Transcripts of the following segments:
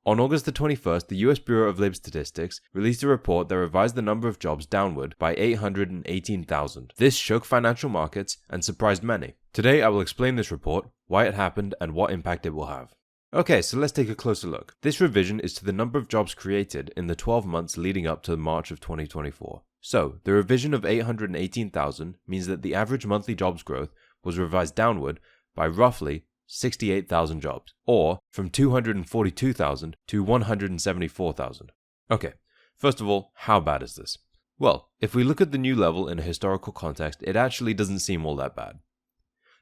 On August the 21st, the US Bureau of Labor Statistics released a report that revised the number of jobs downward by 818,000. This shook financial markets and surprised many. Today I will explain this report, why it happened, and what impact it will have. Okay, so let's take a closer look. This revision is to the number of jobs created in the 12 months leading up to March of 2024. So, the revision of 818,000 means that the average monthly jobs growth was revised downward by roughly 68,000 jobs, or from 242,000 to 174,000. Okay, first of all, how bad is this? Well, if we look at the new level in a historical context, it actually doesn't seem all that bad.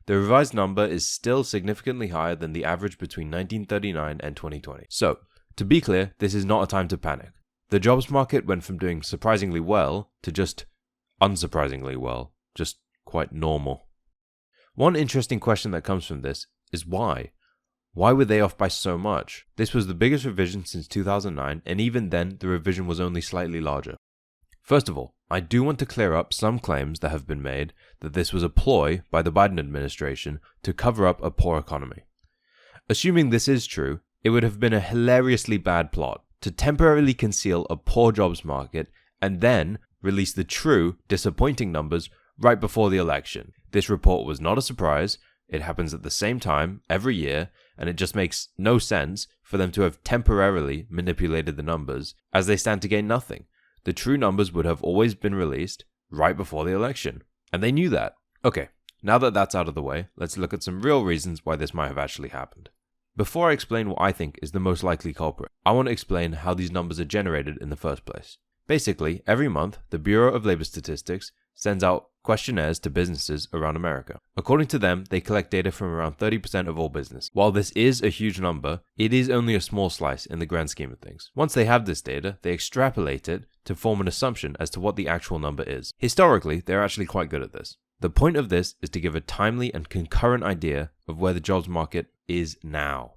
The revised number is still significantly higher than the average between 1939 and 2020. So, to be clear, this is not a time to panic. The jobs market went from doing surprisingly well to just unsurprisingly well, just quite normal. One interesting question that comes from this is why? Why were they off by so much? This was the biggest revision since 2009, and even then, the revision was only slightly larger. First of all, I do want to clear up some claims that have been made that this was a ploy by the Biden administration to cover up a poor economy. Assuming this is true, it would have been a hilariously bad plot to temporarily conceal a poor jobs market and then release the true, disappointing numbers right before the election. This report was not a surprise. It happens at the same time every year, and it just makes no sense for them to have temporarily manipulated the numbers as they stand to gain nothing. The true numbers would have always been released right before the election, and they knew that. Okay, now that that's out of the way, let's look at some real reasons why this might have actually happened. Before I explain what I think is the most likely culprit, I want to explain how these numbers are generated in the first place. Basically, every month, the Bureau of Labor Statistics sends out questionnaires to businesses around America. According to them, they collect data from around 30% of all business. While this is a huge number, it is only a small slice in the grand scheme of things. Once they have this data, they extrapolate it to form an assumption as to what the actual number is. Historically, they're actually quite good at this. The point of this is to give a timely and concurrent idea of where the jobs market is now.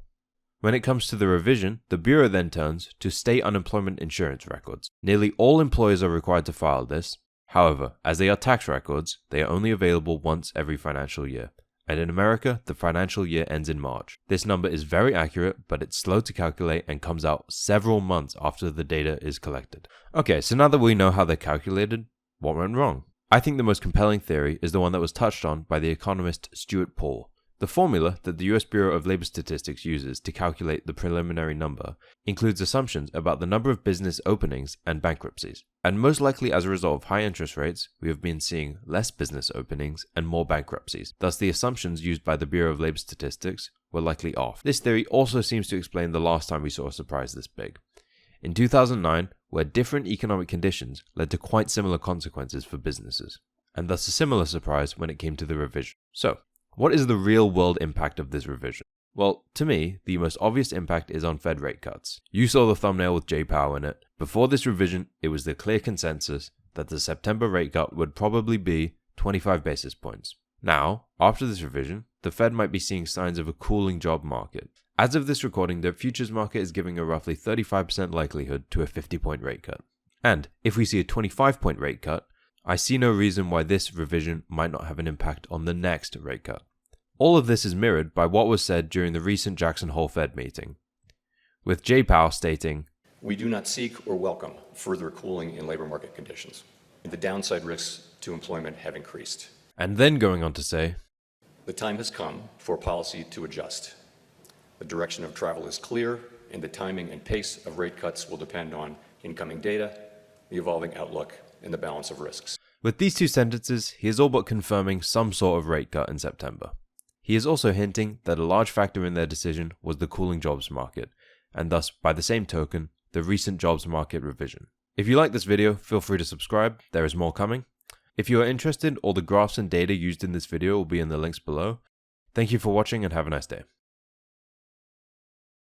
When it comes to the revision, the Bureau then turns to state unemployment insurance records. Nearly all employers are required to file this. However, as they are tax records, they are only available once every financial year. And in America, the financial year ends in March. This number is very accurate, but it's slow to calculate and comes out several months after the data is collected. Okay, so now that we know how they're calculated, what went wrong? I think the most compelling theory is the one that was touched on by the economist Stuart Paul. The formula that the US Bureau of Labor Statistics uses to calculate the preliminary number includes assumptions about the number of business openings and bankruptcies. And most likely as a result of high interest rates, we have been seeing less business openings and more bankruptcies. Thus, the assumptions used by the Bureau of Labor Statistics were likely off. This theory also seems to explain the last time we saw a surprise this big. In 2009, where different economic conditions led to quite similar consequences for businesses, and thus a similar surprise when it came to the revision. So, what is the real-world impact of this revision? Well, to me, the most obvious impact is on Fed rate cuts. You saw the thumbnail with Jay Powell in it. Before this revision, it was the clear consensus that the September rate cut would probably be 25 basis points. Now, after this revision, the Fed might be seeing signs of a cooling job market. As of this recording, the futures market is giving a roughly 35% likelihood to a 50-point rate cut. And if we see a 25-point rate cut, I see no reason why this revision might not have an impact on the next rate cut. All of this is mirrored by what was said during the recent Jackson Hole Fed meeting, with Jay Powell stating, "We do not seek or welcome further cooling in labor market conditions. The downside risks to employment have increased." And then going on to say, "The time has come for policy to adjust. The direction of travel is clear, and the timing and pace of rate cuts will depend on incoming data, the evolving outlook, and the balance of risks." With these two sentences, he is all but confirming some sort of rate cut in September. He is also hinting that a large factor in their decision was the cooling jobs market, and thus, by the same token, the recent jobs market revision. If you like this video, feel free to subscribe, there is more coming. If you are interested, all the graphs and data used in this video will be in the links below. Thank you for watching and have a nice day.